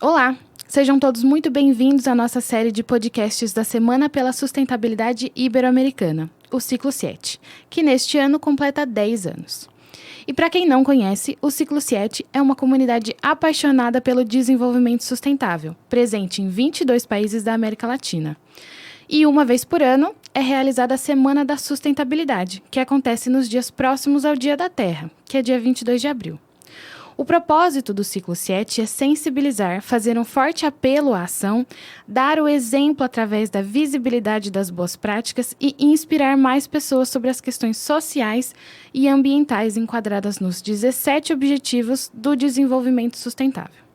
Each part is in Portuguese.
Olá! Sejam todos muito bem-vindos à nossa série de podcasts da Semana pela Sustentabilidade Ibero-Americana, o Ciclo 7, que neste ano completa 10 anos. E para quem não conhece, o Ciclo 7 é uma comunidade apaixonada pelo desenvolvimento sustentável, presente em 22 países da América Latina. E uma vez por ano é realizada a Semana da Sustentabilidade, que acontece nos dias próximos ao Dia da Terra, que é dia 22 de abril. O propósito do Ciclo 7 é sensibilizar, fazer um forte apelo à ação, dar o exemplo através da visibilidade das boas práticas e inspirar mais pessoas sobre as questões sociais e ambientais enquadradas nos 17 Objetivos do Desenvolvimento Sustentável.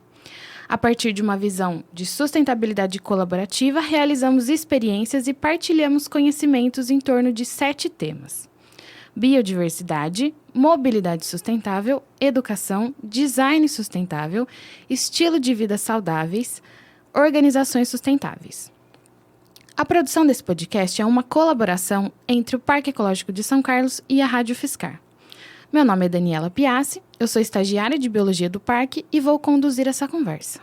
A partir de uma visão de sustentabilidade colaborativa, realizamos experiências e partilhamos conhecimentos em torno de 7 temas: biodiversidade, mobilidade sustentável, educação, design sustentável, estilo de vida saudáveis, organizações sustentáveis. A produção desse podcast é uma colaboração entre o Parque Ecológico de São Carlos e a Rádio Fiscar. Meu nome é Daniela Piassi, eu sou estagiária de Biologia do Parque e vou conduzir essa conversa.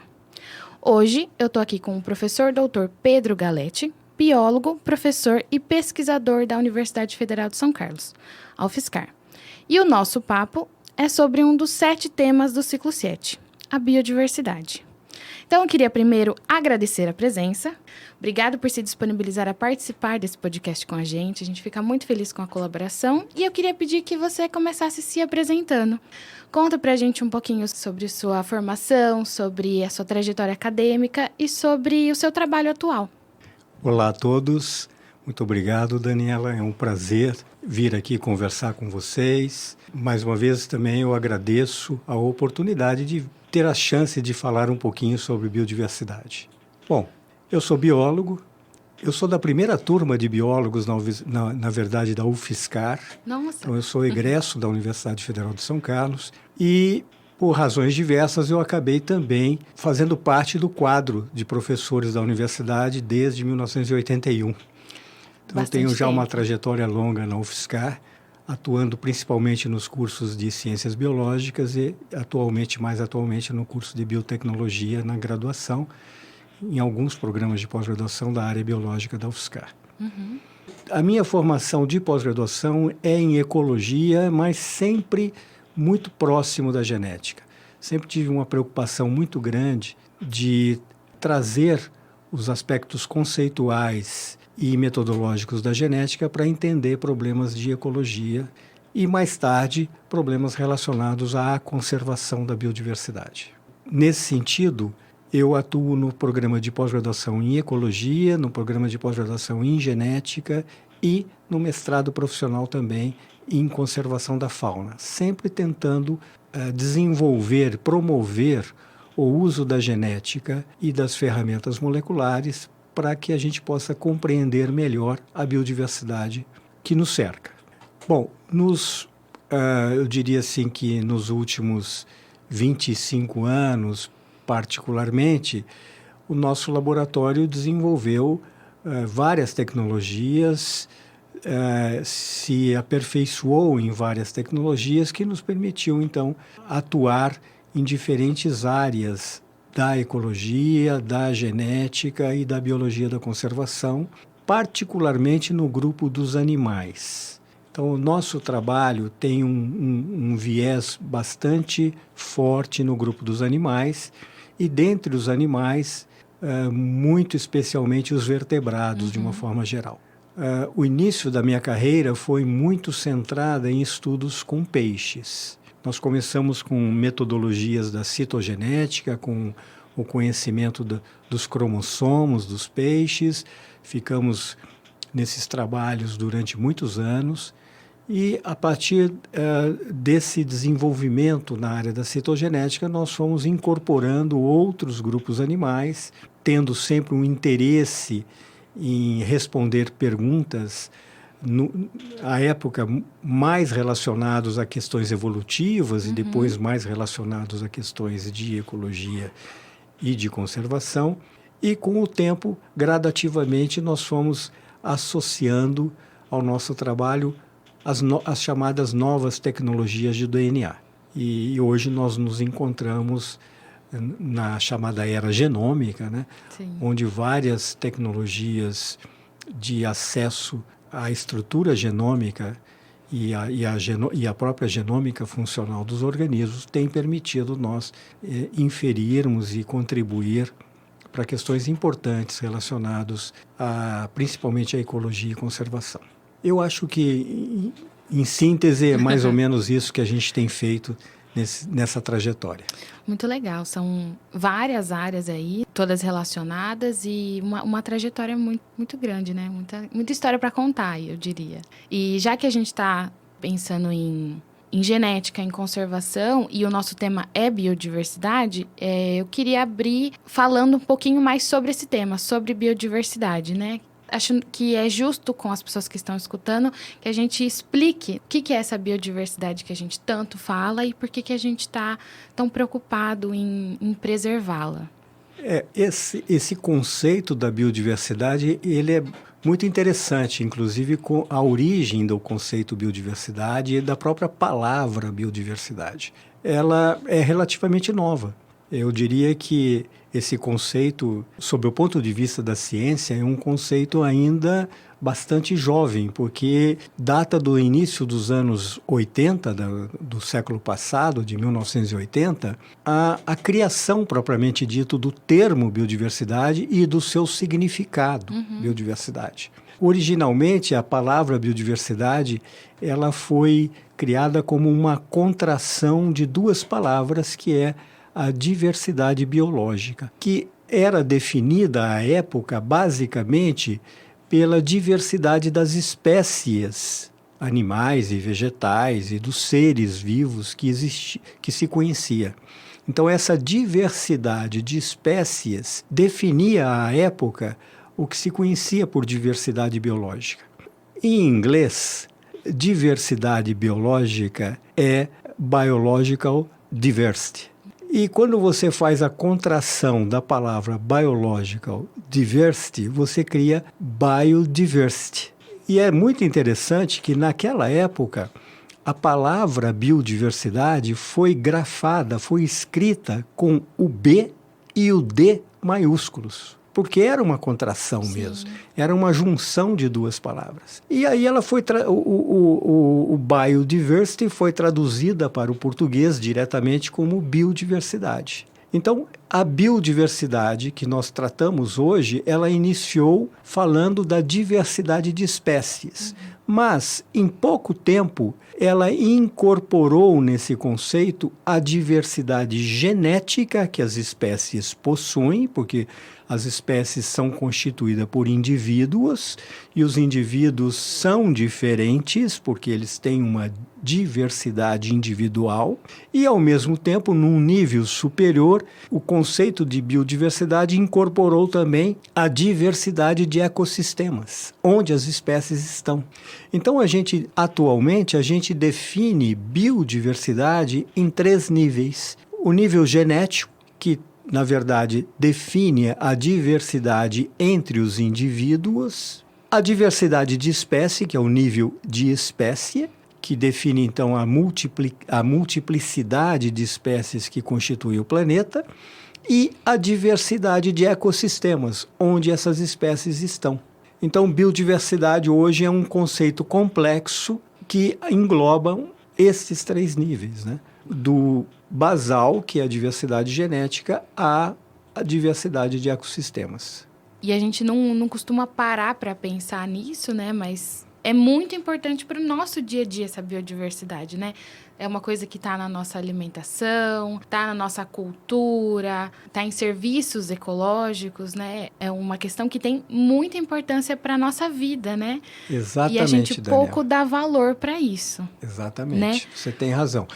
Hoje eu estou aqui com o professor Dr. Pedro Galetti, biólogo, professor e pesquisador da Universidade Federal de São Carlos, a UFSCar. E o nosso papo é sobre um dos 7 temas do Ciclo 7, a biodiversidade. Então, eu queria primeiro agradecer a presença. Obrigado por se disponibilizar a participar desse podcast com a gente fica muito feliz com a colaboração. E eu queria pedir que você começasse se apresentando. Conta pra gente um pouquinho sobre sua formação, sobre a sua trajetória acadêmica e sobre o seu trabalho atual. Olá a todos, muito obrigado, Daniela, é um prazer vir aqui conversar com vocês. Mais uma vez também eu agradeço a oportunidade de ter a chance de falar um pouquinho sobre biodiversidade. Bom, eu sou biólogo, eu sou da primeira turma de biólogos, na verdade, da UFSCar. Nossa! Então eu sou egresso da Universidade Federal de São Carlos e, por razões diversas, eu acabei também fazendo parte do quadro de professores da universidade desde 1981. Então, eu tenho já uma trajetória longa na UFSCar, atuando principalmente nos cursos de ciências biológicas e mais atualmente no curso de biotecnologia na graduação, em alguns programas de pós-graduação da área biológica da UFSCar. Uhum. A minha formação de pós-graduação é em ecologia, mas sempre muito próximo da genética. Sempre tive uma preocupação muito grande de trazer os aspectos conceituais e metodológicos da genética para entender problemas de ecologia e, mais tarde, problemas relacionados à conservação da biodiversidade. Nesse sentido, eu atuo no programa de pós-graduação em ecologia, no programa de pós-graduação em genética e no mestrado profissional também em conservação da fauna, sempre tentando desenvolver, promover o uso da genética e das ferramentas moleculares para que a gente possa compreender melhor a biodiversidade que nos cerca. Bom, eu diria assim que nos últimos 25 anos, particularmente, o nosso laboratório desenvolveu várias tecnologias, se aperfeiçoou em várias tecnologias que nos permitiam, então, atuar em diferentes áreas da ecologia, da genética e da biologia da conservação, particularmente no grupo dos animais. Então, o nosso trabalho tem um viés bastante forte no grupo dos animais e, dentre os animais, muito especialmente os vertebrados, de uma forma geral. O início da minha carreira foi muito centrada em estudos com peixes. Nós começamos com metodologias da citogenética, com o conhecimento dos cromossomos dos peixes. Ficamos nesses trabalhos durante muitos anos e, a partir desse desenvolvimento na área da citogenética, nós fomos incorporando outros grupos animais, tendo sempre um interesse em responder perguntas, à época mais relacionados a questões evolutivas e depois mais relacionados a questões de ecologia e de conservação. E, com o tempo, gradativamente, nós fomos associando ao nosso trabalho as chamadas novas tecnologias de DNA. E hoje nós nos encontramos na chamada era genômica, né? Sim. Onde várias tecnologias de acesso à estrutura genômica e a própria genômica funcional dos organismos têm permitido nós inferirmos e contribuir para questões importantes relacionadas principalmente à ecologia e conservação. Eu acho que, em síntese, é mais ou menos isso que a gente tem feito nessa trajetória. Muito legal, são várias áreas aí, todas relacionadas e uma trajetória muito, muito grande, né? Muita história para contar, eu diria. E já que a gente está pensando em genética, em conservação, e o nosso tema é biodiversidade, eu queria abrir falando um pouquinho mais sobre esse tema, sobre biodiversidade, né? Acho que é justo com as pessoas que estão escutando que a gente explique o que é essa biodiversidade que a gente tanto fala e por que a gente está tão preocupado em preservá-la. Esse conceito da biodiversidade, ele é muito interessante, inclusive com a origem do conceito biodiversidade e da própria palavra biodiversidade. Ela é relativamente nova. Eu diria que esse conceito, sob o ponto de vista da ciência, é um conceito ainda bastante jovem, porque data do início dos anos 80, do século passado, de 1980, a criação propriamente dito do termo biodiversidade e do seu significado, biodiversidade. Originalmente, a palavra biodiversidade ela foi criada como uma contração de duas palavras, que é a diversidade biológica, que era definida à época basicamente pela diversidade das espécies animais e vegetais e dos seres vivos que se conhecia. Então, essa diversidade de espécies definia à época o que se conhecia por diversidade biológica. Em inglês, diversidade biológica é biological diversity. E quando você faz a contração da palavra biological diversity, você cria biodiversity. E é muito interessante que naquela época a palavra biodiversidade foi grafada, foi escrita com o B e o D maiúsculos. Porque era uma contração mesmo, era uma junção de duas palavras. E aí ela foi o biodiversity foi traduzida para o português diretamente como biodiversidade. Então, a biodiversidade que nós tratamos hoje, ela iniciou falando da diversidade de espécies. Mas, em pouco tempo, ela incorporou nesse conceito a diversidade genética que as espécies possuem, porque as espécies são constituídas por indivíduos e os indivíduos são diferentes porque eles têm uma diversidade individual e, ao mesmo tempo, num nível superior, o conceito de biodiversidade incorporou também a diversidade de ecossistemas, onde as espécies estão. Então, atualmente, a gente define biodiversidade em 3 níveis. O nível genético, que na verdade, define a diversidade entre os indivíduos, a diversidade de espécie, que é o nível de espécie, que define, então, a multiplicidade de espécies que constituem o planeta, e a diversidade de ecossistemas, onde essas espécies estão. Então, biodiversidade hoje é um conceito complexo que engloba esses 3 níveis, né? Do basal, que é a diversidade genética, a diversidade de ecossistemas. E a gente não costuma parar para pensar nisso, né? Mas é muito importante para o nosso dia a dia essa biodiversidade, né? É uma coisa que está na nossa alimentação, está na nossa cultura, está em serviços ecológicos, né? É uma questão que tem muita importância para a nossa vida, né? Exatamente, e a gente Daniel. pouco dá valor para isso. Exatamente, né? Você tem razão.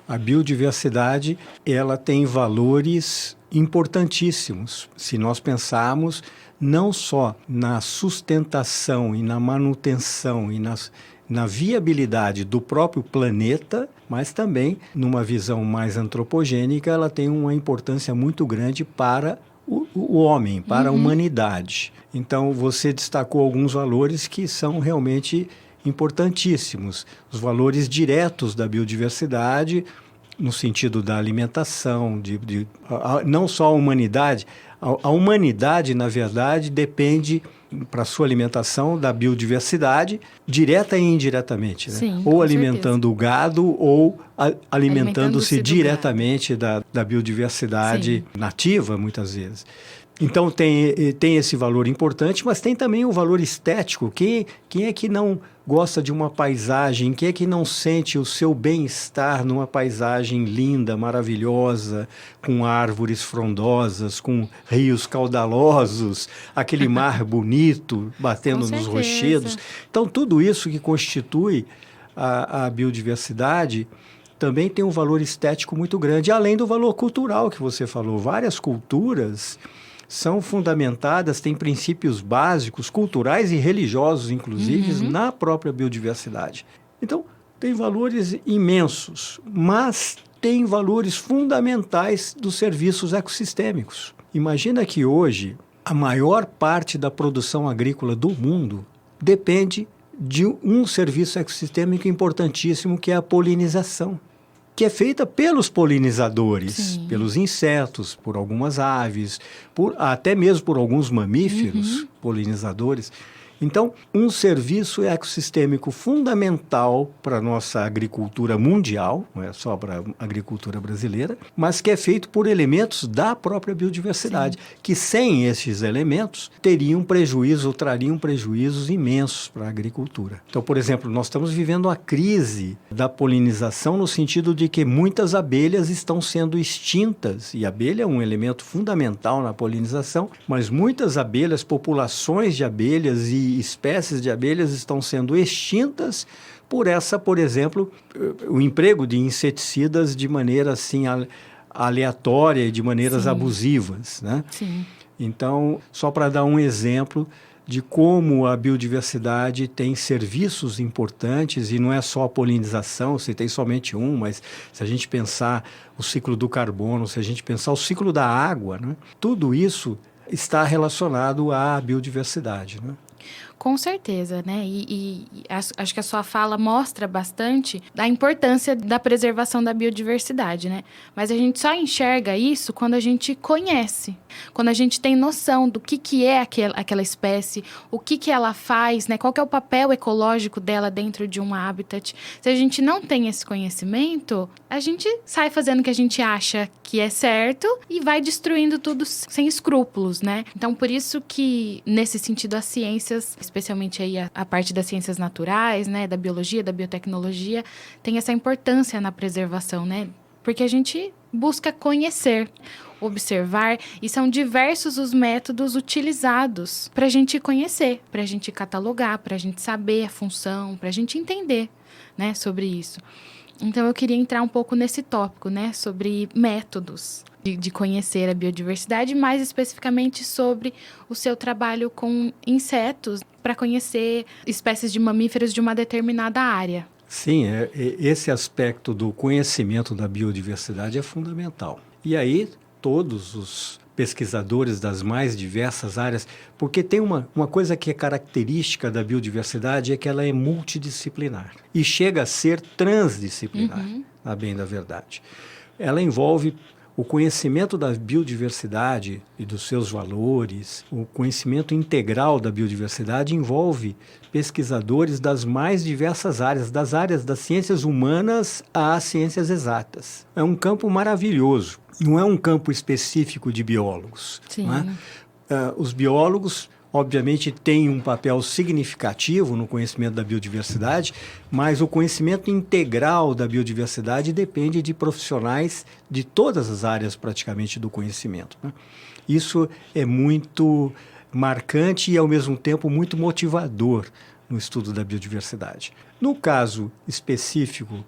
A biodiversidade, ela tem valores importantíssimos. Se nós pensarmos não só na sustentação e na manutenção e na viabilidade do próprio planeta, mas também, numa visão mais antropogênica, ela tem uma importância muito grande para o homem, para a humanidade. Então, você destacou alguns valores que são realmente importantíssimos. Os valores diretos da biodiversidade, no sentido da alimentação, não só a humanidade. A humanidade, na verdade, depende, para sua alimentação, da biodiversidade, direta e indiretamente. Né? Sim, ou com alimentando certeza. o gado, ou alimentando-se Alimentando-se do diretamente da biodiversidade Sim. nativa, muitas vezes. Então, tem esse valor importante, mas tem também o valor estético. Quem é que não gosta de uma paisagem? Quem é que não sente o seu bem-estar numa paisagem linda, maravilhosa, com árvores frondosas, com rios caudalosos, aquele mar bonito batendo nos rochedos? Então, tudo isso que constitui a biodiversidade também tem um valor estético muito grande, além do valor cultural que você falou. Várias culturas são fundamentadas, têm princípios básicos, culturais e religiosos, inclusive, na própria biodiversidade. Então, tem valores imensos, mas tem valores fundamentais dos serviços ecossistêmicos. Imagina que hoje a maior parte da produção agrícola do mundo depende de um serviço ecossistêmico importantíssimo, que é a polinização, que é feita pelos polinizadores, Sim. pelos insetos, por algumas aves, até mesmo por alguns mamíferos polinizadores. Então, um serviço ecossistêmico fundamental para a nossa agricultura mundial, não é só para a agricultura brasileira, mas que é feito por elementos da própria biodiversidade, que sem esses elementos trariam prejuízos imensos para a agricultura. Então, por exemplo, nós estamos vivendo a crise da polinização no sentido de que muitas abelhas estão sendo extintas, e a abelha é um elemento fundamental na polinização, mas muitas abelhas, populações de abelhas e espécies de abelhas estão sendo extintas por exemplo, o emprego de inseticidas de maneira assim aleatória e de maneiras abusivas, né? Sim. Então, só para dar um exemplo de como a biodiversidade tem serviços importantes, e não é só a polinização, citei somente um, mas se a gente pensar o ciclo do carbono, se a gente pensar o ciclo da água, né? Tudo isso está relacionado à biodiversidade, né? Com certeza, né? Acho que a sua fala mostra bastante a importância da preservação da biodiversidade, né? Mas a gente só enxerga isso quando a gente conhece, quando a gente tem noção do que é aquela espécie, o que ela faz, né? Qual que é o papel ecológico dela dentro de um habitat. Se a gente não tem esse conhecimento, a gente sai fazendo o que a gente acha que é certo e vai destruindo tudo sem escrúpulos, né? Então, por isso que, nesse sentido, as ciências, especialmente aí a parte das ciências naturais, né, da biologia, da biotecnologia, tem essa importância na preservação, né? Porque a gente busca conhecer, observar, e são diversos os métodos utilizados para a gente conhecer, para a gente catalogar, para a gente saber a função, para a gente entender, né, sobre isso. Então, eu queria entrar um pouco nesse tópico, né, sobre métodos de conhecer a biodiversidade, mais especificamente sobre o seu trabalho com insetos, para conhecer espécies de mamíferos de uma determinada área. Sim, esse aspecto do conhecimento da biodiversidade é fundamental. E aí, todos os pesquisadores das mais diversas áreas, porque tem uma coisa que é característica da biodiversidade, é que ela é multidisciplinar e chega a ser transdisciplinar, a bem da verdade. Ela envolve o conhecimento da biodiversidade e dos seus valores, o conhecimento integral da biodiversidade envolve pesquisadores das mais diversas áreas, das áreas das ciências humanas às ciências exatas. É um campo maravilhoso, não é um campo específico de biólogos. Sim. Não é? Os biólogos, obviamente, têm um papel significativo no conhecimento da biodiversidade, mas o conhecimento integral da biodiversidade depende de profissionais de todas as áreas, praticamente, do conhecimento, né? Isso é muito marcante e, ao mesmo tempo, muito motivador no estudo da biodiversidade. No caso específico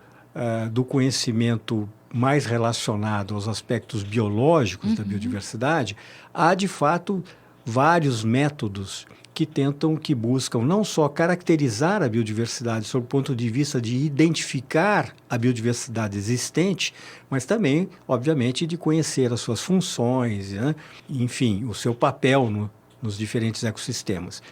do conhecimento mais relacionado aos aspectos biológicos da biodiversidade, há, de fato, vários métodos que buscam não só caracterizar a biodiversidade sob o ponto de vista de identificar a biodiversidade existente, mas também, obviamente, de conhecer as suas funções, né? Enfim, o seu papel nos diferentes ecossistemas.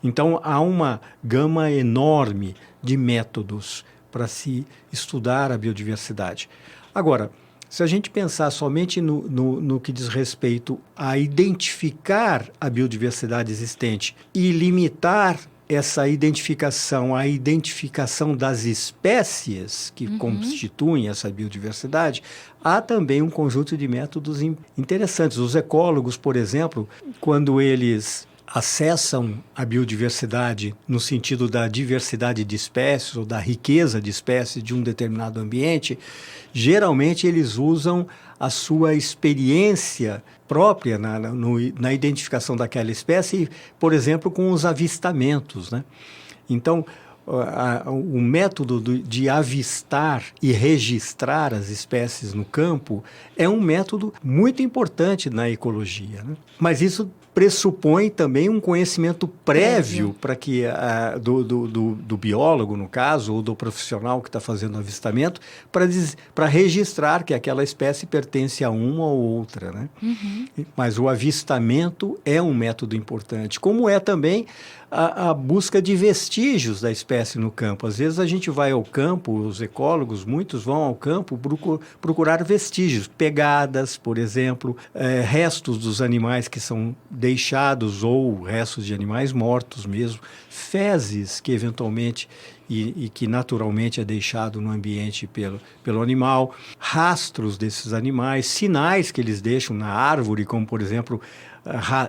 Então, há uma gama enorme de métodos para se estudar a biodiversidade. Agora, se a gente pensar somente no que diz respeito a identificar a biodiversidade existente e limitar essa identificação à identificação das espécies que constituem essa biodiversidade, há também um conjunto de métodos interessantes. Os ecólogos, por exemplo, quando eles acessam a biodiversidade no sentido da diversidade de espécies ou da riqueza de espécies de um determinado ambiente, geralmente eles usam a sua experiência própria na identificação daquela espécie, por exemplo, com os avistamentos, né? Então, o método de avistar e registrar as espécies no campo é um método muito importante na ecologia, né? Mas isso pressupõe também um conhecimento prévio para que do biólogo, no caso, ou do profissional que está fazendo o avistamento, para registrar que aquela espécie pertence a uma ou outra, né? Mas o avistamento é um método importante, como é também a busca de vestígios da espécie no campo. Às vezes a gente vai ao campo, os ecólogos, muitos vão ao campo procurar vestígios, pegadas, por exemplo, restos dos animais que são deixados ou restos de animais mortos mesmo, fezes que eventualmente e que naturalmente é deixado no ambiente pelo animal, rastros desses animais, sinais que eles deixam na árvore, como por exemplo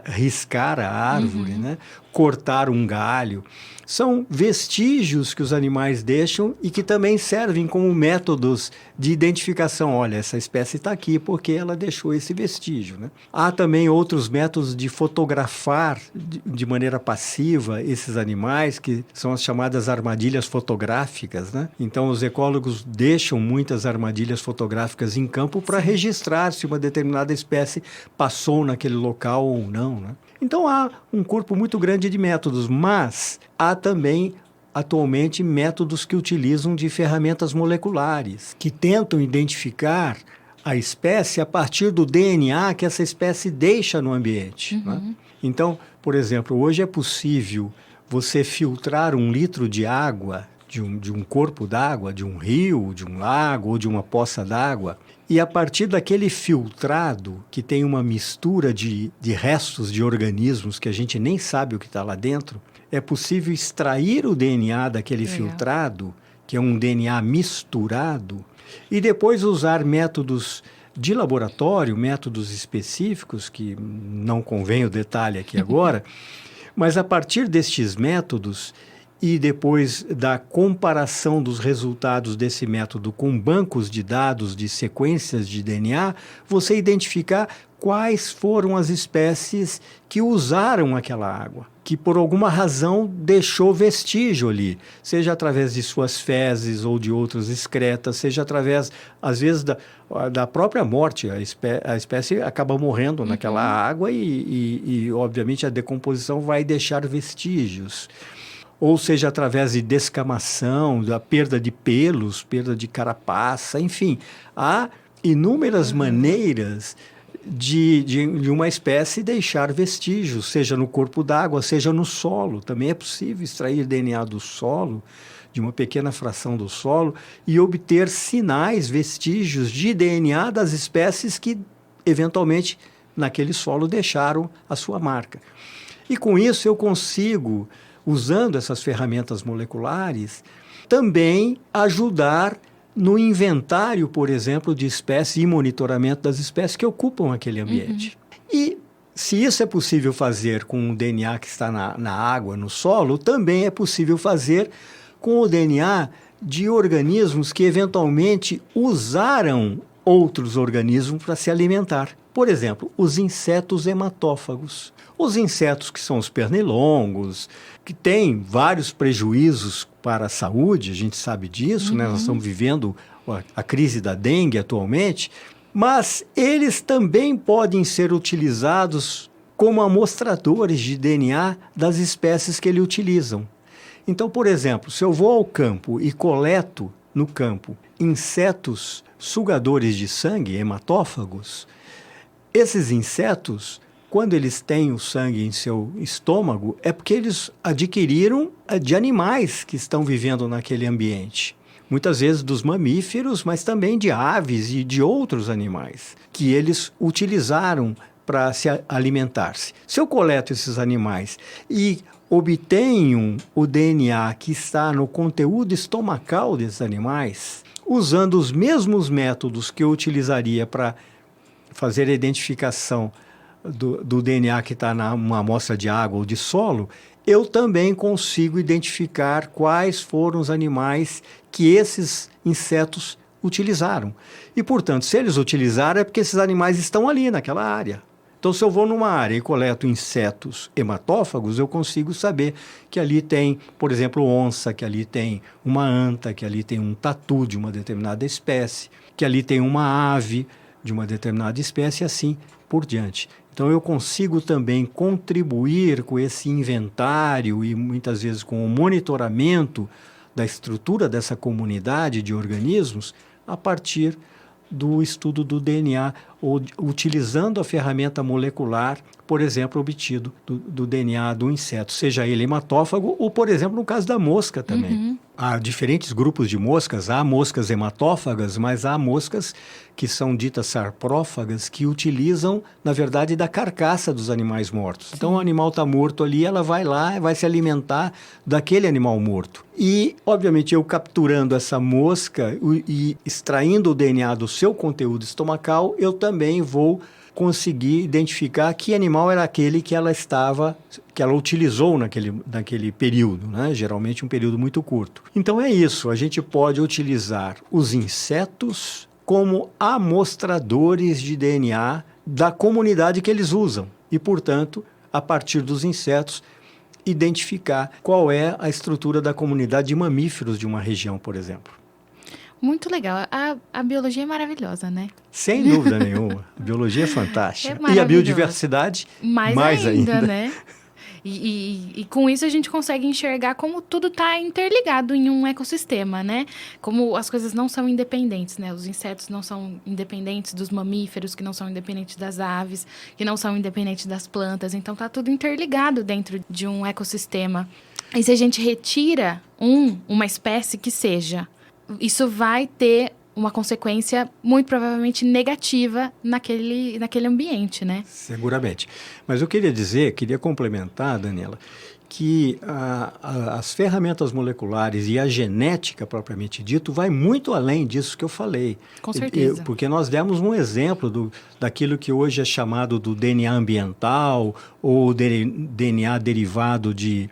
riscar a árvore, né? Cortar um galho. São vestígios que os animais deixam e que também servem como métodos de identificação. Olha, essa espécie está aqui porque ela deixou esse vestígio, né? Há também outros métodos de fotografar de maneira passiva esses animais, que são as chamadas armadilhas fotográficas, né? Então, os ecólogos deixam muitas armadilhas fotográficas em campo para registrar se uma determinada espécie passou naquele local ou não, né? Então, há um corpo muito grande de métodos, mas há também, atualmente, métodos que utilizam de ferramentas moleculares, que tentam identificar a espécie a partir do DNA que essa espécie deixa no ambiente, né? Então, por exemplo, hoje é possível você filtrar 1 litro de água, de um corpo d'água, de um rio, de um lago ou de uma poça d'água, e a partir daquele filtrado, que tem uma mistura de restos de organismos que a gente nem sabe o que está lá dentro, é possível extrair o DNA daquele filtrado, que é um DNA misturado, e depois usar métodos de laboratório, métodos específicos, que não convém o detalhe aqui agora, mas a partir destes métodos e depois da comparação dos resultados desse método com bancos de dados de sequências de DNA, você identificar quais foram as espécies que usaram aquela água, que por alguma razão deixou vestígio ali, seja através de suas fezes ou de outras excretas, seja através, às vezes, da própria morte. A espécie acaba morrendo naquela água e, obviamente, a decomposição vai deixar vestígios. Ou seja, através de descamação, da perda de pelos, perda de carapaça, enfim, há inúmeras maneiras de uma espécie deixar vestígios, seja no corpo d'água, seja no solo. Também é possível extrair DNA do solo, de uma pequena fração do solo, e obter sinais, vestígios de DNA das espécies que, eventualmente, naquele solo deixaram a sua marca. E com isso eu consigo, usando essas ferramentas moleculares, também ajudar no inventário, por exemplo, de espécies e monitoramento das espécies que ocupam aquele ambiente. E se isso é possível fazer com o DNA que está na água, no solo, também é possível fazer com o DNA de organismos que eventualmente usaram outros organismos para se alimentar. Por exemplo, os insetos hematófagos. Os insetos que são os pernilongos, que têm vários prejuízos para a saúde, a gente sabe disso, né? Nós estamos vivendo a crise da dengue atualmente, mas eles também podem ser utilizados como amostradores de DNA das espécies que eles utilizam. Então, por exemplo, se eu vou ao campo e coleto no campo insetos sugadores de sangue, hematófagos, esses insetos, quando eles têm o sangue em seu estômago, é porque eles adquiriram de animais que estão vivendo naquele ambiente. muitas vezes dos mamíferos, mas também de aves e de outros animais, que eles utilizaram para se alimentar-se. Se eu coleto esses animais e obtenho o DNA que está no conteúdo estomacal desses animais, usando os mesmos métodos que eu utilizaria para fazer a identificação do DNA que está numa amostra de água ou de solo, eu também consigo identificar quais foram os animais que esses insetos utilizaram. E, portanto, se eles utilizaram, é porque esses animais estão ali naquela área. Então, se eu vou numa área e coleto insetos hematófagos, eu consigo saber que ali tem, por exemplo, onça, que ali tem uma anta, que ali tem um tatu de uma determinada espécie, que ali tem uma ave de uma determinada espécie e assim por diante. Então, eu consigo também contribuir com esse inventário e muitas vezes com o monitoramento da estrutura dessa comunidade de organismos a partir do estudo do DNA, ou utilizando a ferramenta molecular, por exemplo, obtido do DNA do inseto, seja ele hematófago ou, por exemplo, no caso da mosca também. Uhum. Há diferentes grupos de moscas, há moscas hematófagas, mas há moscas que são ditas sarprófagas, que utilizam, na verdade, da carcaça dos animais mortos. Sim. Então, o animal está morto ali, ela vai lá e vai se alimentar daquele animal morto. E, obviamente, eu capturando essa mosca e extraindo o DNA do seu conteúdo estomacal, eu também vou conseguir identificar que animal era aquele que ela utilizou naquele período, né? Geralmente um período muito curto. Então é isso, a gente pode utilizar os insetos como amostradores de DNA da comunidade que eles usam e, portanto, a partir dos insetos, identificar qual é a estrutura da comunidade de mamíferos de uma região, por exemplo. Muito legal. A biologia é maravilhosa, né? Sem dúvida nenhuma. A biologia é fantástica. E a biodiversidade, mais ainda. Né? E com isso a gente consegue enxergar como tudo está interligado em um ecossistema, né? Como as coisas não são independentes, né? Os insetos não são independentes dos mamíferos, que não são independentes das aves, que não são independentes das plantas. Então, está tudo interligado dentro de um ecossistema. E se a gente retira uma espécie que seja, isso vai ter uma consequência muito provavelmente negativa naquele ambiente, né? Seguramente. Mas eu queria complementar, Daniela, que as ferramentas moleculares e a genética propriamente dito vai muito além disso que eu falei. Com certeza. Porque nós demos um exemplo daquilo que hoje é chamado do DNA ambiental ou DNA derivado de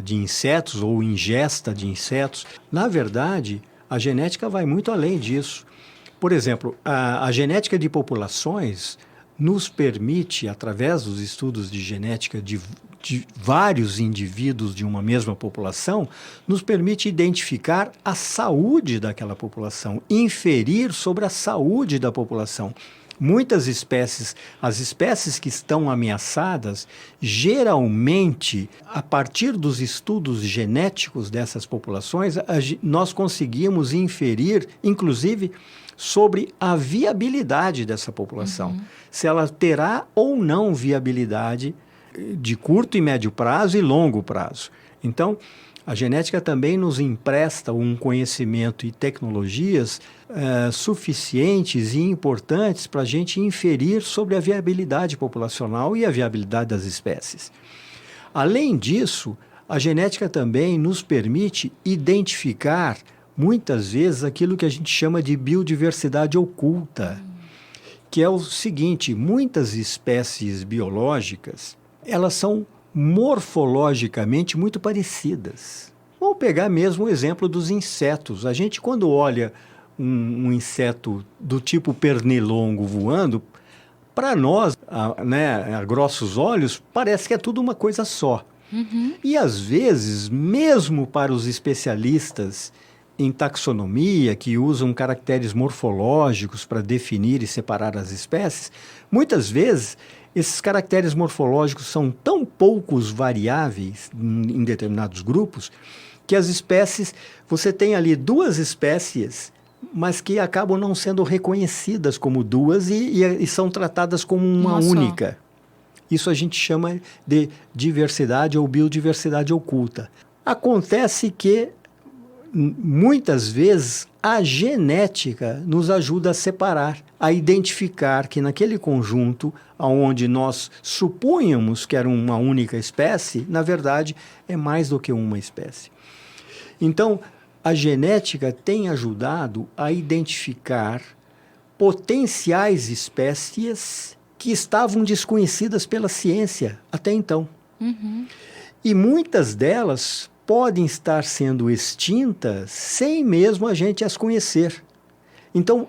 insetos ou ingesta de insetos. Na verdade, a genética vai muito além disso. Por exemplo, a genética de populações nos permite, através dos estudos de genética de vários indivíduos de uma mesma população, nos permite identificar a saúde daquela população, inferir sobre a saúde da população. Muitas espécies, as espécies que estão ameaçadas, geralmente, a partir dos estudos genéticos dessas populações, nós conseguimos inferir, inclusive, sobre a viabilidade dessa população. Uhum. Se ela terá ou não viabilidade de curto e médio prazo e longo prazo. Então, a genética também nos empresta um conhecimento e tecnologias suficientes e importantes para a gente inferir sobre a viabilidade populacional e a viabilidade das espécies. Além disso, a genética também nos permite identificar, muitas vezes, aquilo que a gente chama de biodiversidade oculta, que é o seguinte: muitas espécies biológicas, elas são morfologicamente muito parecidas. Vamos pegar mesmo o exemplo dos insetos. A gente, quando olha um inseto do tipo pernilongo voando, para nós, a grossos olhos, parece que é tudo uma coisa só. Uhum. E, às vezes, mesmo para os especialistas em taxonomia, que usam caracteres morfológicos para definir e separar as espécies, muitas vezes esses caracteres morfológicos são tão poucos variáveis em determinados grupos que as espécies, você tem ali duas espécies, mas que acabam não sendo reconhecidas como duas e são tratadas como uma única. Isso a gente chama de diversidade ou biodiversidade oculta. Acontece que muitas vezes a genética nos ajuda a separar, a identificar que naquele conjunto onde nós supunhamos que era uma única espécie, na verdade é mais do que uma espécie. Então, a genética tem ajudado a identificar potenciais espécies que estavam desconhecidas pela ciência até então. Uhum. E muitas delas podem estar sendo extintas sem mesmo a gente as conhecer. Então,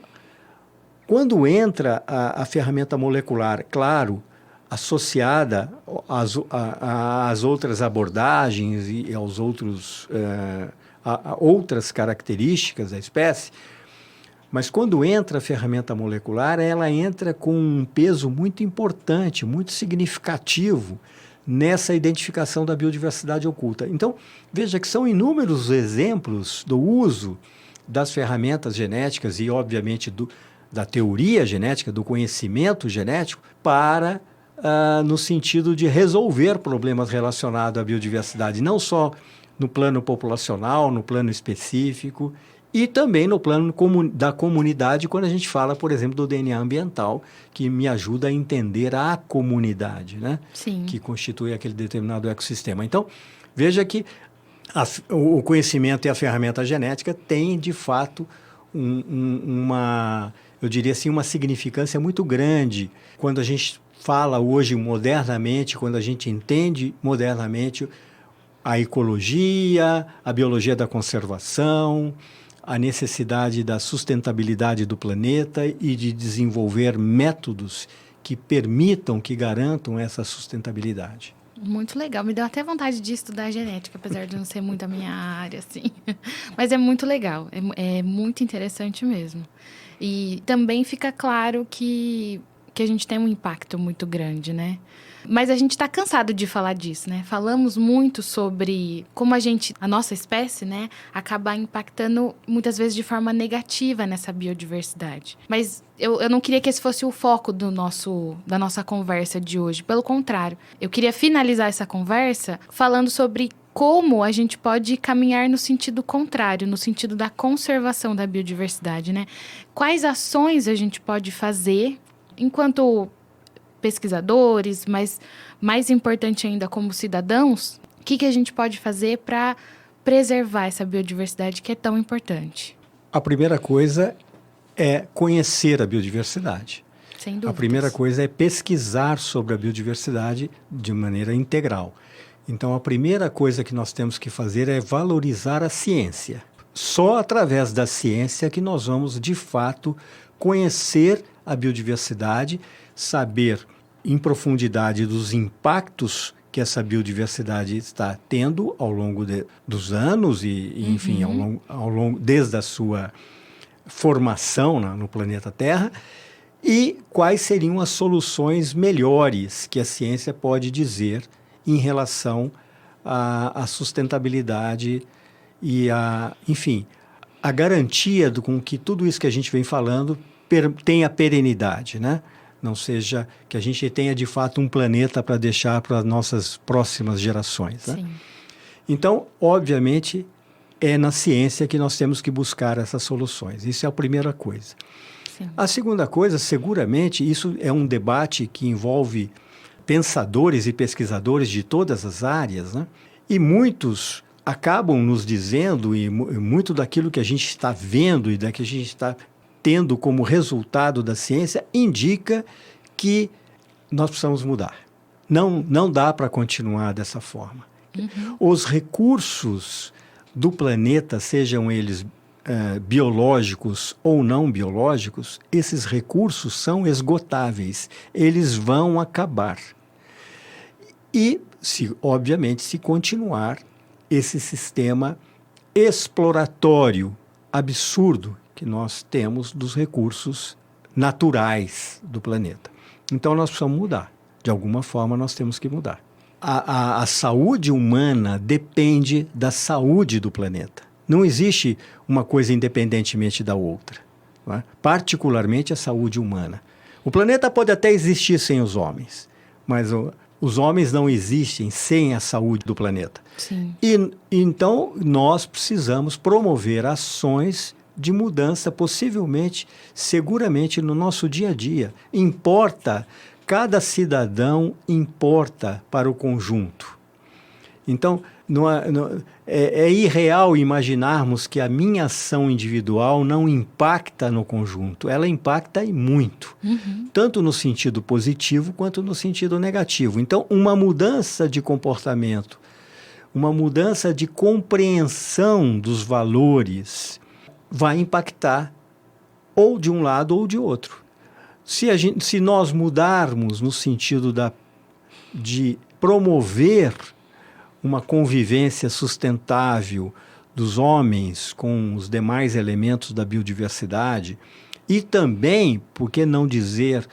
quando entra a ferramenta molecular, claro, associada às outras abordagens e aos outros, a outras características da espécie, mas quando entra a ferramenta molecular, ela entra com um peso muito importante, muito significativo nessa identificação da biodiversidade oculta. Então, veja que são inúmeros exemplos do uso das ferramentas genéticas e, obviamente, da teoria genética, do conhecimento genético, para, no sentido de resolver problemas relacionados à biodiversidade, não só no plano populacional, no plano específico, e também no plano da comunidade, quando a gente fala, por exemplo, do DNA ambiental, que me ajuda a entender a comunidade, né? Sim. Que constitui aquele determinado ecossistema. Então, veja que o conhecimento e a ferramenta genética têm, de fato, eu diria assim, uma significância muito grande quando a gente fala hoje modernamente, quando a gente entende modernamente a ecologia, a biologia da conservação, a necessidade da sustentabilidade do planeta e de desenvolver métodos que permitam, que garantam essa sustentabilidade. Muito legal. Me deu até vontade de estudar genética, apesar de não ser muito a minha área, assim. Mas é muito legal. É muito interessante mesmo. E também fica claro que a gente tem um impacto muito grande, né? Mas a gente está cansado de falar disso, né? Falamos muito sobre como a nossa espécie, né, acaba impactando muitas vezes de forma negativa nessa biodiversidade. Mas eu não queria que esse fosse o foco da nossa conversa de hoje. Pelo contrário, eu queria finalizar essa conversa falando sobre como a gente pode caminhar no sentido contrário, no sentido da conservação da biodiversidade, né? Quais ações a gente pode fazer enquanto pesquisadores, mas mais importante ainda como cidadãos, o que a gente pode fazer para preservar essa biodiversidade que é tão importante? A primeira coisa é conhecer a biodiversidade. Sem dúvidas. A primeira coisa é pesquisar sobre a biodiversidade de maneira integral. Então, a primeira coisa que nós temos que fazer é valorizar a ciência. Só através da ciência que nós vamos, de fato, conhecer a biodiversidade, saber em profundidade dos impactos que essa biodiversidade está tendo ao longo dos anos e enfim, ao longo desde a sua formação no planeta Terra, e quais seriam as soluções melhores que a ciência pode dizer em relação à sustentabilidade e enfim, a garantia com que tudo isso que a gente vem falando tenha perenidade, né? Não seja que a gente tenha, de fato, um planeta para deixar para as nossas próximas gerações. Né? Sim. Então, obviamente, é na ciência que nós temos que buscar essas soluções. Isso é a primeira coisa. Sim. A segunda coisa, seguramente, isso é um debate que envolve pensadores e pesquisadores de todas as áreas, né? E muitos acabam nos dizendo, e muito daquilo que a gente está vendo e que a gente está tendo como resultado da ciência, indica que nós precisamos mudar. Não dá para continuar dessa forma. Uhum. Os recursos do planeta, sejam eles biológicos ou não biológicos, esses recursos são esgotáveis. Eles vão acabar. E, obviamente, se continuar esse sistema exploratório absurdo que nós temos dos recursos naturais do planeta. Então, nós precisamos mudar. De alguma forma, nós temos que mudar. A saúde humana depende da saúde do planeta. Não existe uma coisa independentemente da outra. Não é? Particularmente a saúde humana. O planeta pode até existir sem os homens, mas Os homens não existem sem a saúde do planeta. Sim. E então nós precisamos promover ações de mudança, possivelmente, seguramente no nosso dia a dia. Cada cidadão importa para o conjunto. Então, é irreal imaginarmos que a minha ação individual não impacta no conjunto. Ela impacta e muito, tanto no sentido positivo quanto no sentido negativo. Então, uma mudança de comportamento, uma mudança de compreensão dos valores vai impactar ou de um lado ou de outro. Se nós mudarmos no sentido de promover uma convivência sustentável dos homens com os demais elementos da biodiversidade e também, por que não dizer,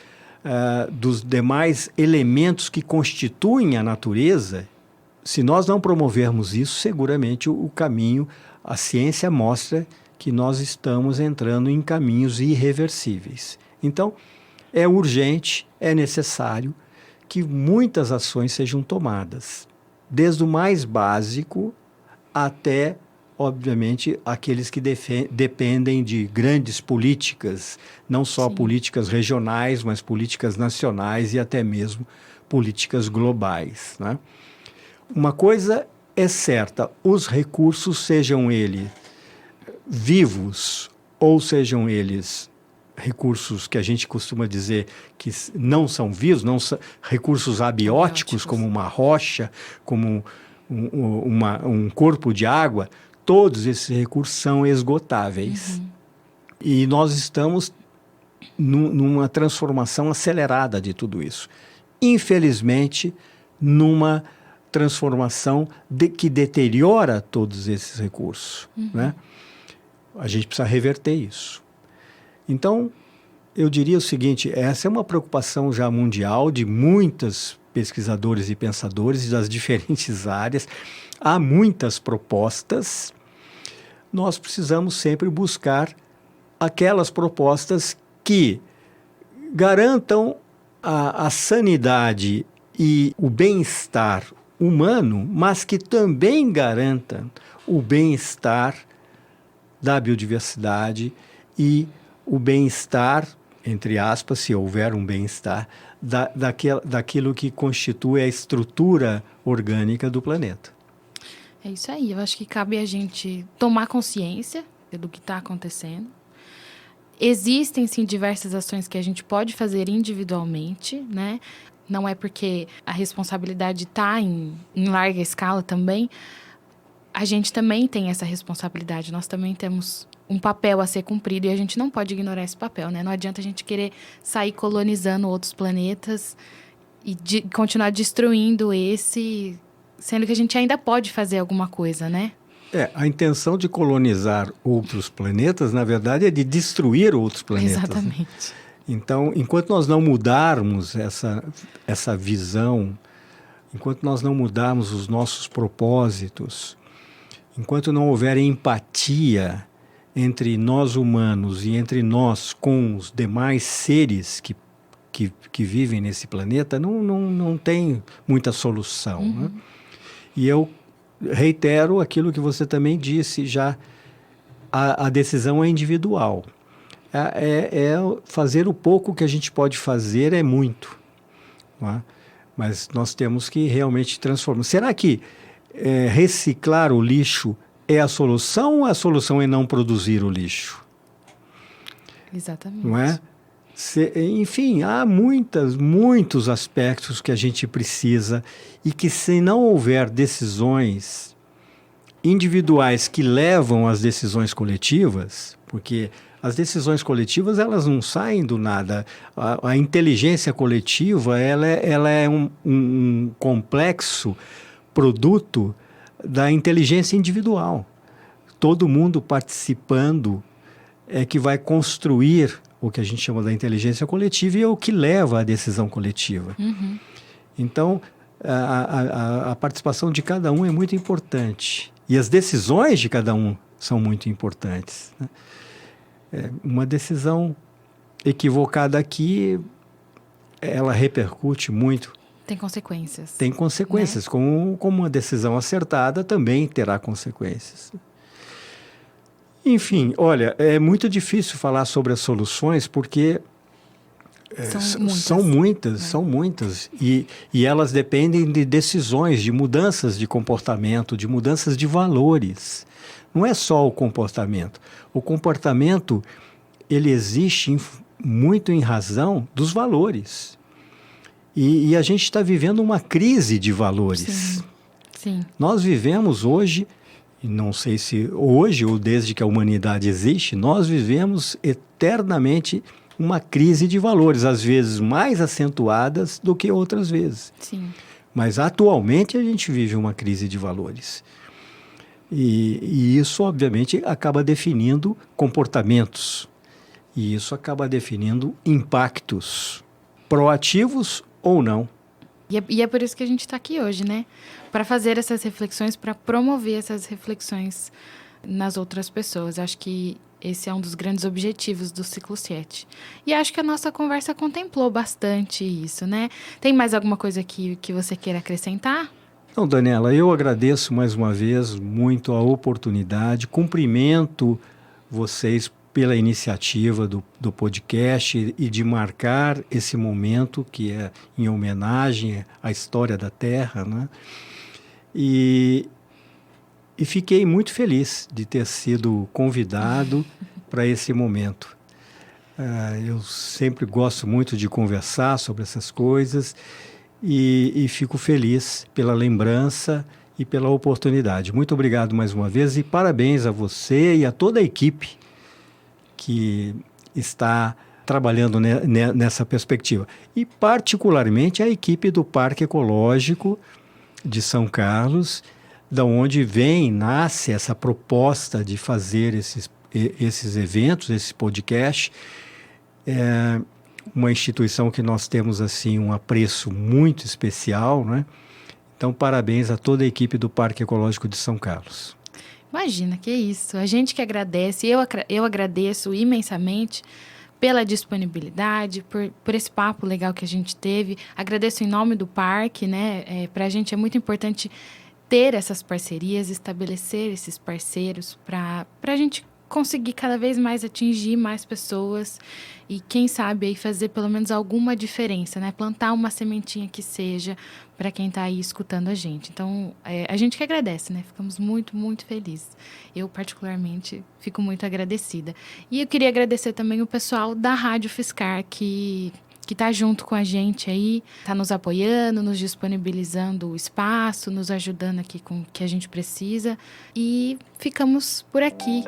dos demais elementos que constituem a natureza, se nós não promovermos isso, seguramente o caminho, a ciência mostra que nós estamos entrando em caminhos irreversíveis. Então, é urgente, é necessário que muitas ações sejam tomadas, desde o mais básico até, obviamente, aqueles que dependem de grandes políticas, não só políticas regionais, mas políticas nacionais e até mesmo políticas globais, né? Uma coisa é certa, os recursos, sejam eles vivos ou sejam eles recursos que a gente costuma dizer que não são vivos, não são recursos abióticos, como uma rocha, como um corpo de água, todos esses recursos são esgotáveis. E nós estamos numa transformação acelerada de tudo isso. Infelizmente, numa transformação que deteriora todos esses recursos, né? A gente precisa reverter isso. Então, eu diria o seguinte, essa é uma preocupação já mundial de muitos pesquisadores e pensadores das diferentes áreas. Há muitas propostas. Nós precisamos sempre buscar aquelas propostas que garantam a sanidade e o bem-estar humano, mas que também garantam o bem-estar da biodiversidade e o bem-estar, entre aspas, se houver um bem-estar, daquilo que constitui a estrutura orgânica do planeta. É isso aí. Eu acho que cabe a gente tomar consciência do que está acontecendo. Existem, sim, diversas ações que a gente pode fazer individualmente, né? Não é porque a responsabilidade está em larga escala também. A gente também tem essa responsabilidade. Nós também temos um papel a ser cumprido e a gente não pode ignorar esse papel, né? Não adianta a gente querer sair colonizando outros planetas e continuar destruindo esse, sendo que a gente ainda pode fazer alguma coisa, né? A intenção de colonizar outros planetas, na verdade, é de destruir outros planetas. Exatamente. Né? Então, enquanto nós não mudarmos essa visão, enquanto nós não mudarmos os nossos propósitos, enquanto não houver empatia entre nós humanos e entre nós com os demais seres que vivem nesse planeta, não tem muita solução. Né? E eu reitero aquilo que você também disse já, a decisão é individual. Fazer o pouco que a gente pode fazer é muito. Né? Mas nós temos que realmente transformar. Será que reciclar o lixo é a solução ou a solução é não produzir o lixo? Exatamente. Não é? Enfim, há muitos aspectos que a gente precisa e que, se não houver decisões individuais que levam às decisões coletivas, porque as decisões coletivas elas não saem do nada. A inteligência coletiva ela é um complexo produto da inteligência individual. Todo mundo participando é que vai construir o que a gente chama da inteligência coletiva e é o que leva à decisão coletiva. Então, a participação de cada um é muito importante. E as decisões de cada um são muito importantes. Né? Uma decisão equivocada aqui, ela repercute muito Tem consequências. Tem consequências. Né? Como uma decisão acertada também terá consequências. Enfim, olha, é muito difícil falar sobre as soluções porque são muitas. E elas dependem de decisões, de mudanças de comportamento, de mudanças de valores. Não é só o comportamento. O comportamento, ele existe muito em razão dos valores. E a gente está vivendo uma crise de valores. Sim. Nós vivemos hoje, não sei se hoje ou desde que a humanidade existe, nós vivemos eternamente uma crise de valores, às vezes mais acentuadas do que outras vezes. Sim. Mas atualmente a gente vive uma crise de valores. E isso, obviamente, acaba definindo comportamentos. E isso acaba definindo impactos proativos ou não. E é por isso que a gente está aqui hoje, né? Para fazer essas reflexões, para promover essas reflexões nas outras pessoas. Acho que esse é um dos grandes objetivos do Ciclo 7. E acho que a nossa conversa contemplou bastante isso, né? Tem mais alguma coisa que você queira acrescentar? Não, Daniela, eu agradeço mais uma vez muito a oportunidade, cumprimento vocês pela iniciativa do podcast e de marcar esse momento que é em homenagem à história da Terra, né? E fiquei muito feliz de ter sido convidado para esse momento. Eu sempre gosto muito de conversar sobre essas coisas e fico feliz pela lembrança e pela oportunidade. Muito obrigado mais uma vez e parabéns a você e a toda a equipe que está trabalhando nessa perspectiva. E particularmente a equipe do Parque Ecológico de São Carlos, da onde nasce essa proposta de fazer esses eventos, esse podcast. É uma instituição que nós temos assim um apreço muito especial, né? Então, parabéns a toda a equipe do Parque Ecológico de São Carlos. Imagina, que isso. A gente que agradece, eu agradeço imensamente pela disponibilidade, por esse papo legal que a gente teve. Agradeço em nome do parque, né? Para a gente é muito importante ter essas parcerias, estabelecer esses parceiros para a gente conseguir cada vez mais atingir mais pessoas e, quem sabe, aí fazer pelo menos alguma diferença, né? Plantar uma sementinha que seja para quem está aí escutando a gente. Então, a gente que agradece, né? Ficamos muito, muito felizes. Eu, particularmente, fico muito agradecida. E eu queria agradecer também o pessoal da Rádio Fiscar, que está junto com a gente aí, está nos apoiando, nos disponibilizando o espaço, nos ajudando aqui com o que a gente precisa. E ficamos por aqui.